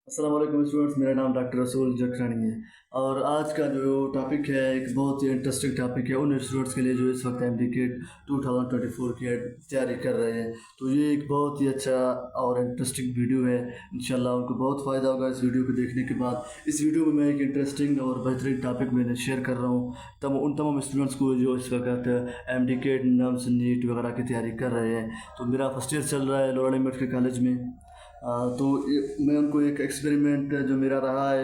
अस्सलाम वालेकुम स्टूडेंट्स, मेरा नाम डॉक्टर रसूल जखरानी है। और आज का जो टॉपिक है एक बहुत ही इंटरेस्टिंग टॉपिक है उन स्टूडेंट्स के लिए जो इस वक्त एमडीकेट 2024 की तैयारी कर रहे हैं। तो ये एक बहुत ही अच्छा और इंटरेस्टिंग वीडियो है। इंशाल्लाह उनको बहुत फ़ायदा होगा इस वीडियो को देखने के बाद। इस वीडियो में मैं एक इंटरेस्टिंग और बेहतरीन टॉपिक मैंने शेयर कर रहा हूँ उन तमाम स्टूडेंट्स को जो इस वक्त एमडीकेट नम्स नीट वगैरह की तैयारी कर रहे हैं। तो मेरा फर्स्ट ईयर चल रहा है लोराली मेडिकल कॉलेज में। तो मैं उनको एक एक्सपेरिमेंट जो मेरा रहा है,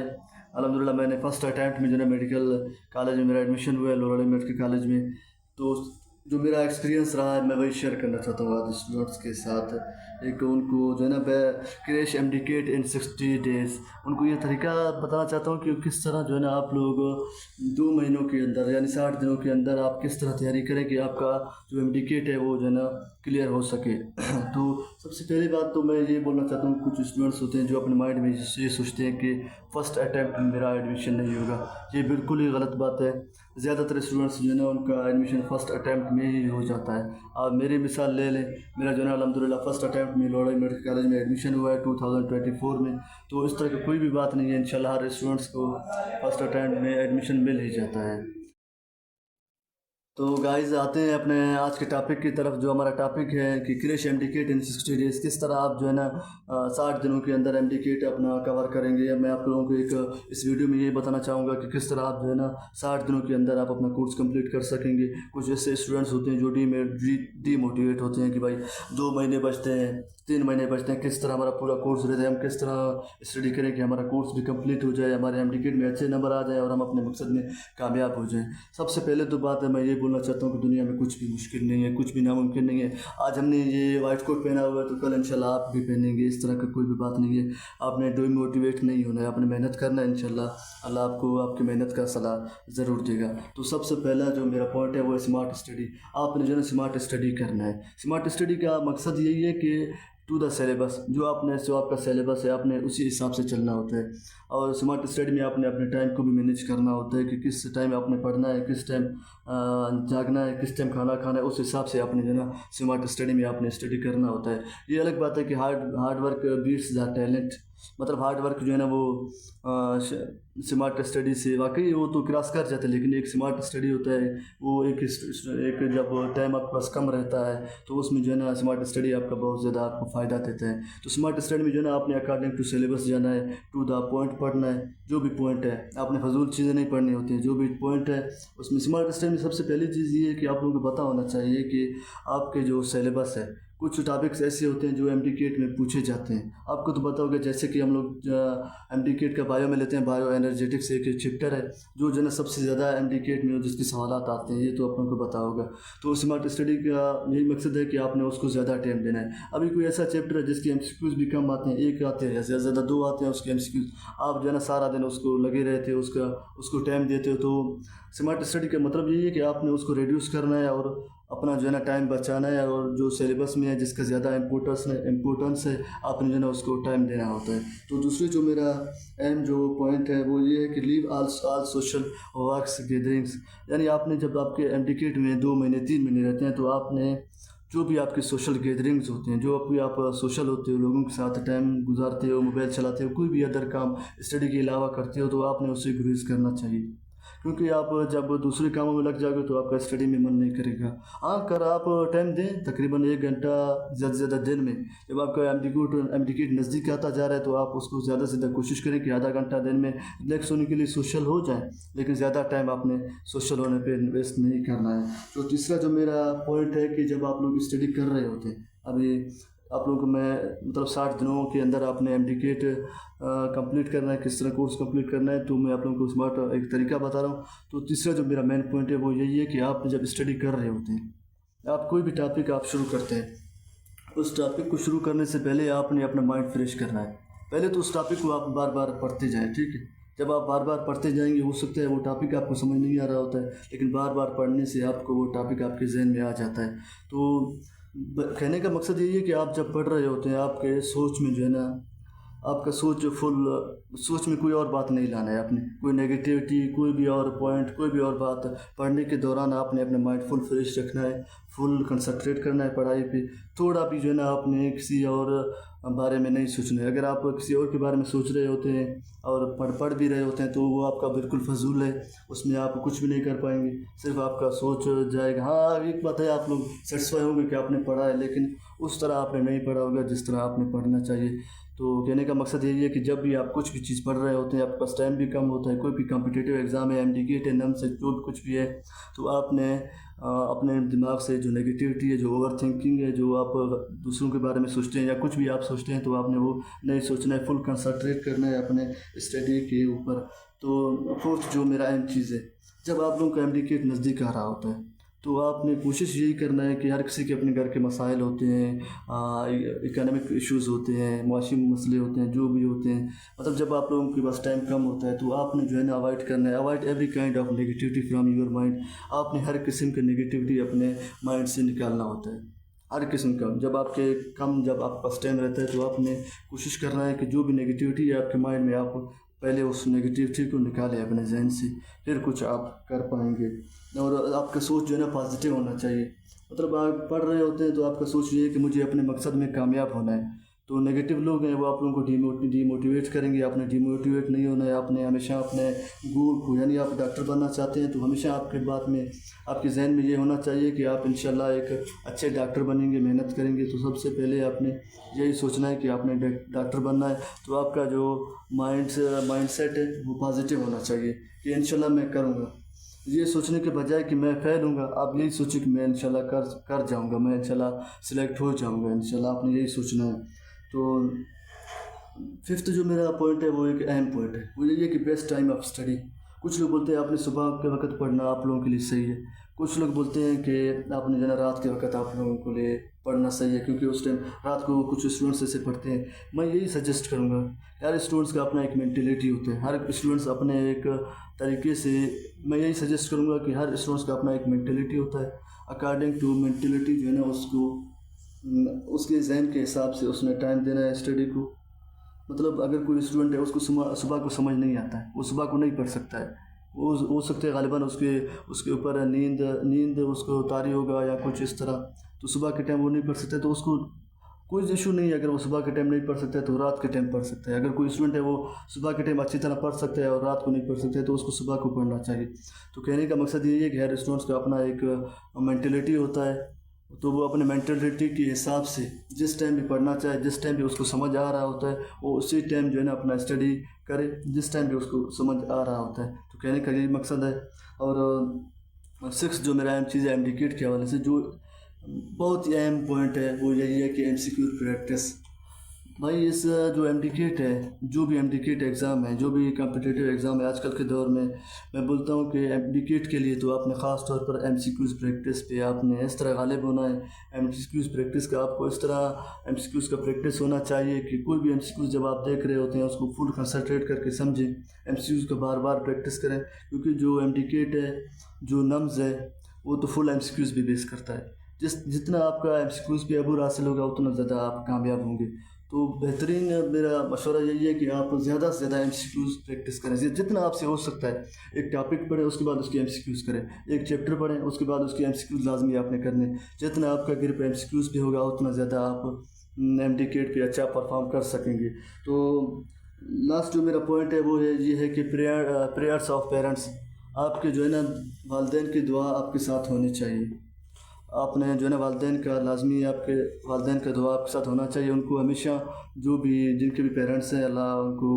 अल्हम्दुलिल्लाह मैंने फ़र्स्ट अटैम्प्ट में जो है मेडिकल कॉलेज में मेरा एडमिशन हुआ है लोराली मेडिकल कॉलेज में। तो जो मेरा एक्सपीरियंस रहा है मैं वही शेयर करना चाहता हूँ आज स्टूडेंट्स के साथ। एक उनको जो है ना क्रैश एमडीकेट इन 60 डेज़, उनको ये तरीका बताना चाहता हूँ कि किस तरह जो है ना आप लोग 2 महीनों के अंदर यानी 60 दिनों के अंदर आप किस तरह तैयारी करें कि आपका जो एमडीकेट है वो जो है ना क्लियर हो सके। तो सबसे पहली बात तो मैं ये बोलना चाहता हूँ, कुछ स्टूडेंट्स होते हैं जो अपने माइंड में ये सोचते हैं कि फ़र्स्ट अटैम्प्ट में मेरा एडमिशन नहीं होगा। ये बिल्कुल ही गलत बात है। ज़्यादातर स्टूडेंट्स जो है ना उनका एडमिशन फ़र्स्ट अटैम्प्ट में ही हो जाता है। आप मेरी मिसाल ले लें, मेरा जो है ना अल्हम्दुलिल्लाह फ़र्स्ट अटैम्प्ट में लोराली मेडिकल कॉलेज में एडमिशन हुआ है 2024 में। तो इस तरह की कोई भी बात नहीं है, इंशाल्लाह हर स्टूडेंट्स को फ़र्स्ट अटैम्प्ट में एडमिशन मिल ही जाता है। तो गाइज़ आते हैं अपने आज के टॉपिक की तरफ। जो हमारा टॉपिक है कि क्रैश एमडीकेट इन 60 डेज़, किस तरह आप जो है ना 60 दिनों के अंदर एमडीकेट अपना कवर करेंगे। मैं आप लोगों को एक इस वीडियो में ये बताना चाहूँगा कि किस तरह आप जो है ना 60 दिनों के अंदर आप अपना कोर्स कंप्लीट कर सकेंगे। कुछ ऐसे स्टूडेंट्स होते हैं जो डीमोटिवेट होते हैं कि भाई 2 महीने बचते हैं, 3 महीने बचते हैं, किस तरह हमारा पूरा कोर्स रहता है, हम किस तरह स्टडी करें कि हमारा कोर्स भी कंप्लीट हो जाए, हमारे एमडीकेट में अच्छे नंबर आ जाए और हम अपने मकसद में कामयाब हो जाएं। सबसे पहले तो बात है, मैं ये बोलना चाहता हूँ कि दुनिया में कुछ भी मुश्किल नहीं है, कुछ भी नामुमकिन नहीं है। आज हमने ये वाइट कोट पहना हुआ है तो कल इंशाल्लाह आप भी पहनेंगे, इस तरह का कोई भी बात नहीं है। आपने डिमोटिवेट नहीं होना है, आपने मेहनत करना है, इंशाल्लाह अल्लाह आपको आपकी मेहनत का सलाह ज़रूर देगा। तो सबसे पहला जो मेरा पॉइंट है वो है स्मार्ट स्टडी। आपने जो है स्मार्ट स्टडी करना है। स्मार्ट स्टडी का मकसद यही है कि टू द सिलेबस, जो आपका सिलेबस है आपने उसी हिसाब से चलना होता है। और स्मार्ट स्टडी में आपने अपने टाइम को भी मैनेज करना होता है कि किस टाइम आपने पढ़ना है, किस टाइम जागना है, किस टाइम खाना खाना है, उस हिसाब से आपने जो है ना स्मार्ट स्टडी में आपने स्टडी करना होता है। ये अलग बात है कि hard work beats the talent, मतलब हार्ड वर्क जो है ना वो स्मार्ट स्टडी से वाकई वो तो क्रॉस कर जाता है, लेकिन एक स्मार्ट स्टडी होता है वो एक जब टाइम आपके पास कम रहता है तो उसमें जो है ना स्मार्ट स्टडी आपका बहुत ज़्यादा आपको फ़ायदा देता है। तो स्मार्ट स्टडी में जो है ना आपने अकॉर्डिंग टू सिलेबस जाना है, टू द पॉइंट पढ़ना है। जो भी पॉइंट है आपने फजूल चीज़ें नहीं पढ़नी होती हैं, जो भी पॉइंट है उसमें। स्मार्ट स्टडी में सबसे पहली चीज़ ये है कि आप लोगों को पता होना चाहिए कि आपके जो सिलेबस है, कुछ टॉपिक्स ऐसे होते हैं जो एमडीकेट में पूछे जाते हैं। आपको तो पता होगा, जैसे कि हम लोग एमडीकेट का बायो में लेते हैं, बायो एनर्जेटिक्स एक चैप्टर है जो है ना सबसे ज़्यादा एमडीकेट में जिसके सवालात आते हैं, ये तो अपन को पता होगा। तो स्मार्ट स्टडी का यही मकसद है कि आपने उसको ज़्यादा टाइम देना है। अभी कोई ऐसा चैप्टर है जिसके एमसीक्यूज़ भी कम आते हैं, एक आते हैं, ज़्यादा से ज़्यादा 2 आते हैं उसके एमसीक्यूज़, आप जो है ना सारा दिन उसको लगे रहते हो, उसको टाइम देते हो। तो स्मार्ट स्टडी का मतलब यही है कि आपने उसको रिड्यूस करना है और अपना जो है ना टाइम बचाना है, और जो सिलेबस में है जिसका ज़्यादा इम्पोर्टेंस है आपने जो है ना उसको टाइम देना होता है। तो दूसरी जो मेरा अहम जो पॉइंट है वो ये है कि leave all social works gatherings, यानी आपने जब आपके एमडीकेट में 2 महीने 3 महीने रहते हैं तो आपने जो भी आपके सोशल गैदरिंग्स होते हैं, जो भी आप सोशल होते हो, लोगों के साथ टाइम गुजारते हो, मोबाइल चलाते हो, कोई भी अदर काम स्टडी के अलावा करते हो, तो आपने उससे गुरेज करना चाहिए। क्योंकि आप जब दूसरे कामों में लग जाओगे तो आपका स्टडी में मन नहीं करेगा। हाँ, कर आप टाइम दें तकरीबन 1 घंटा ज़्यादा से ज़्यादा दिन में। जब आपका एमडीकेट नज़दीक आता जा रहा है तो आप उसको ज़्यादा से ज़्यादा कोशिश करें कि आधा घंटा दिन में रिलैक्स होने के लिए सोशल हो जाए, लेकिन ज़्यादा टाइम आपने सोशल होने पर इन्वेस्ट नहीं करना है। तो तीसरा जो मेरा पॉइंट है कि जब आप लोग स्टडी कर रहे होते हैं, अभी आप लोगों को मैं मतलब 60 दिनों के अंदर आपने एमडीकेट कंप्लीट करना है, किस तरह कोर्स कंप्लीट करना है, तो मैं आप लोगों को स्मार्ट एक तरीका बता रहा हूँ। तो तीसरा जो मेरा मेन पॉइंट है वो यही है कि आप जब स्टडी कर रहे होते हैं, आप कोई भी टॉपिक आप शुरू करते हैं, उस टॉपिक को शुरू करने से पहले आपने अपना माइंड फ्रेश करना है। पहले तो उस टॉपिक को आप बार बार पढ़ते जाएँ, ठीक है। जब आप बार बार पढ़ते जाएंगे, हो सकता है वो टॉपिक आपको समझ नहीं आ रहा होता है, लेकिन बार बार पढ़ने से आपको वो टॉपिक आपके जहन में आ जाता है। तो कहने का मकसद यही है कि आप जब पढ़ रहे होते हैं, आपके सोच में जो है ना आपका सोच में कोई और बात नहीं लाना है, आपने कोई नेगेटिविटी, कोई भी और पॉइंट, कोई भी और बात पढ़ने के दौरान आपने अपना माइंड फुल फ्रेश रखना है, फुल कंसंट्रेट करना है पढ़ाई पे। थोड़ा भी जो है ना आपने किसी और بارے میں نہیں سوچنا ہے۔ اگر آپ کسی اور کے بارے میں سوچ رہے ہوتے ہیں اور پڑھ بھی رہے ہوتے ہیں تو وہ آپ کا بالکل فضول ہے، اس میں آپ کچھ بھی نہیں کر پائیں گے، صرف آپ کا سوچ جائے گا۔ ہاں ایک بات ہے، آپ لوگ سیٹسفائی ہوں گے کہ آپ نے پڑھا ہے، لیکن اس طرح آپ نے نہیں پڑھا ہوگا جس طرح آپ نے پڑھنا چاہیے۔ تو کہنے کا مقصد یہی ہے کہ جب بھی آپ کچھ بھی چیز پڑھ رہے ہوتے ہیں، آپ کے پاس ٹائم بھی کم ہوتا ہے، کوئی بھی کمپٹیٹیو ایگزام ہے، MD ہے، نمس ہے، جو بھی کچھ بھی ہے، تو آپ نے اپنے دماغ سے جو نگیٹیوٹی ہے، جو اوور تھنکنگ ہے، جو آپ دوسروں کے بارے میں سوچتے ہیں یا کچھ بھی آپ سوچتے ہیں، تو آپ نے وہ نہیں سوچنا ہے، فل کنسنٹریٹ کرنا ہے اپنے اسٹڈی کے اوپر۔ تو فورتھ جو میرا اہم چیز ہے، جب آپ لوگوں کا MD نزدیک آ رہا ہوتا ہے تو آپ نے کوشش یہی کرنا ہے کہ ہر کسی کے اپنے گھر کے مسائل ہوتے ہیں، اکنامک ایشوز ہوتے ہیں، معاشی مسئلے ہوتے ہیں، جو بھی ہوتے ہیں، مطلب جب آپ لوگوں کے پاس ٹائم کم ہوتا ہے تو آپ نے جو ہے نا اوائڈ کرنا ہے، avoid every kind of negativity from your mind. آپ نے ہر قسم کے نگیٹیوٹی اپنے مائنڈ سے نکالنا ہوتا ہے، ہر قسم کا۔ جب آپ کے پاس ٹائم رہتا ہے تو آپ نے کوشش کرنا ہے کہ جو بھی نگیٹیوٹی ہے آپ کے مائنڈ میں، آپ پہلے اس نگیٹیوٹی کو نکالیں اپنے ذہن سے، پھر کچھ آپ کر پائیں گے۔ اور آپ کا سوچ جو ہے نا پازیٹیو ہونا چاہیے، مطلب آپ پڑھ رہے ہوتے ہیں تو آپ کا سوچ یہ ہے کہ مجھے اپنے مقصد میں کامیاب ہونا ہے۔ تو نگیٹو لوگ ہیں وہ آپ لوگوں کو ڈیموٹیویٹ کریں گے، آپ نے ڈیموٹیویٹ نہیں ہونا ہے، آپ نے ہمیشہ اپنے گول کو، یعنی آپ ڈاکٹر بننا چاہتے ہیں تو ہمیشہ آپ کے بات میں، آپ کے ذہن میں یہ ہونا چاہیے کہ آپ انشاءاللہ ایک اچھے ڈاکٹر بنیں گے، محنت کریں گے۔ تو سب سے پہلے آپ نے یہی سوچنا ہے کہ آپ نے ڈاکٹر بننا ہے، تو آپ کا جو مائنڈ سیٹ ہے وہ پازیٹیو ہونا چاہیے کہ انشاءاللہ میں کروں گا۔ یہ سوچنے کے بجائے کہ میں فیل ہوں گا، آپ یہی سوچیں کہ میں انشاءاللہ کر جاؤں گا، میں انشاءاللہ سلیکٹ ہو جاؤں گا انشاءاللہ، آپ نے یہی سوچنا ہے۔ تو ففتھ جو میرا پوائنٹ ہے وہ ایک اہم پوائنٹ ہے، وہ یہی ہے کہ بیسٹ ٹائم آف اسٹڈی۔ کچھ لوگ بولتے ہیں آپ نے صبح کے وقت پڑھنا آپ لوگوں کے لیے صحیح ہے، کچھ لوگ بولتے ہیں کہ آپ نے جو ہے رات کے وقت آپ لوگوں کے لیے پڑھنا صحیح ہے، کیونکہ اس ٹائم رات کو کچھ اسٹوڈنٹس ایسے پڑھتے ہیں۔ میں یہی سجیسٹ کروں گا، ہر اسٹوڈنٹس کا اپنا ایک مینٹیلیٹی ہوتا ہے، ہر اسٹوڈنٹس اپنے ایک طریقے سے، میں یہی سجیسٹ کروں گا کہ ہر اسٹوڈنٹس کا اپنا ایک مینٹیلیٹی ہوتا ہے، اکارڈنگ ٹو مینٹیلیٹی جو ہے نا اس کو، اس کے ذہن کے حساب سے اس نے ٹائم دینا ہے اسٹڈی کو۔ مطلب اگر کوئی اسٹوڈنٹ ہے اس کو صبح کو سمجھ نہیں آتا ہے، وہ صبح کو نہیں پڑھ سکتا ہے، وہ ہو سکتا ہے غالباً اس کے اوپر نیند اس کو طاری ہوگا یا کچھ اس طرح، تو صبح کے ٹائم وہ نہیں پڑھ سکتا ہے، تو اس کو کوئی ایشو نہیں ہے اگر وہ صبح کے ٹائم نہیں پڑھ سکتا ہے تو رات کے ٹائم پڑھ سکتا ہے۔ اگر کوئی اسٹوڈنٹ ہے وہ صبح کے ٹائم اچھی طرح پڑھ سکتا ہے اور رات کو نہیں پڑھ سکتا ہے تو اس کو صبح کو پڑھنا چاہیے۔ تو کہنے کا مقصد یہی ہے کہ ہر اسٹوڈنٹس کا اپنا ایک مینٹیلیٹی ہوتا ہے، تو وہ اپنے مینٹیلیٹی کے حساب سے جس ٹائم بھی پڑھنا چاہے، جس ٹائم بھی اس کو سمجھ آ رہا ہوتا ہے وہ اسی ٹائم جو ہے نا اپنا اسٹڈی کرے، جس ٹائم بھی اس کو سمجھ آ رہا ہوتا ہے۔ تو کہنے کا یہی مقصد ہے۔ اور سکس جو میرا اہم چیز ہے MD کے حوالے سے، جو بہت ہی اہم پوائنٹ ہے، وہ یہی ہے کہ MCQ پریکٹس۔ بھائی اس جو MD ہے، جو بھی MD ایگزام ہے، جو بھی کمپٹیٹیو ایگزام ہے آج کل کے دور میں بولتا ہوں کہ MD کے لیے تو آپ نے خاص طور پر MCQ پریکٹس پہ آپ نے اس طرح غالب ہونا ہے۔ MCQ پریکٹس کا آپ کو اس طرح MCQ کا پریکٹس ہونا چاہیے کہ کوئی بھی MCQ جب آپ دیکھ رہے ہوتے ہیں اس کو فل کنسنٹریٹ کر کے سمجھیں، MCQ کا بار بار پریکٹس کریں، کیونکہ جو MD ہے، جو نمز ہے، وہ تو فل MCQ بھی بیس کرتا ہے۔ جتنا آپ کا MCQ پہ عبور حاصل ہوگا اتنا زیادہ آپ کامیاب ہوں گے۔ تو بہترین میرا مشورہ یہی ہے کہ آپ زیادہ سے زیادہ MCQ پریکٹس کریں، جتنا آپ سے ہو سکتا ہے۔ ایک ٹاپک پڑھیں اس کے بعد اس کی MCQ کریں، ایک چیپٹر پڑھیں اس کے بعد اس کی MCQ لازمی آپ نے کرنے۔ جتنا آپ کا گرپ MCQ پہ ہوگا اتنا زیادہ آپ MD پہ اچھا پرفارم کر سکیں گے۔ تو لاسٹ جو میرا پوائنٹ ہے وہ یہ ہے کہ پریئرس آف پیرنٹس، آپ کے جو ہے نا والدین کی دعا آپ کے ساتھ ہونی چاہیے۔ آپ نے جو ہے نا والدین کا لازمی، آپ کے والدین کا دعا آپ کے ساتھ ہونا چاہیے، ان کو ہمیشہ، جو بھی جن کے بھی پیرنٹس ہیں، اللہ ان کو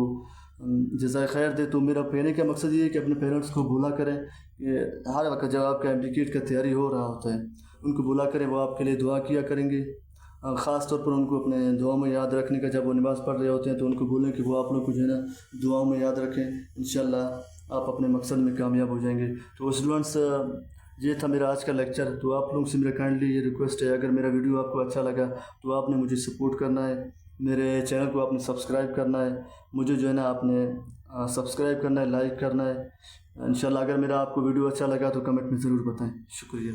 جزائے خیر دے۔ تو میرا کہنے کا مقصد یہ ہے کہ اپنے پیرنٹس کو بولا کریں کہ ہر وقت جب آپ کا MD کا تیاری ہو رہا ہوتا ہے ان کو بولا کریں، وہ آپ کے لیے دعا کیا کریں گے۔ خاص طور پر ان کو اپنے دعاؤں میں یاد رکھنے کا، جب وہ نماز پڑھ رہے ہوتے ہیں تو ان کو بولیں کہ وہ آپ لوگ کو جو ہے نا دعاؤں میں یاد رکھیں، انشاءاللہ آپ اپنے مقصد میں کامیاب ہو جائیں گے۔ تو اسٹوڈنٹس، یہ تھا میرا آج کا لیکچر۔ تو آپ لوگوں سے میرا کائنڈلی یہ ریکویسٹ ہے، اگر میرا ویڈیو آپ کو اچھا لگا تو آپ نے مجھے سپورٹ کرنا ہے، میرے چینل کو آپ نے سبسکرائب کرنا ہے، مجھے جو ہے نا آپ نے سبسکرائب کرنا ہے، لائک کرنا ہے۔ انشاءاللہ اگر میرا آپ کو ویڈیو اچھا لگا تو کمنٹ میں ضرور بتائیں۔ شکریہ۔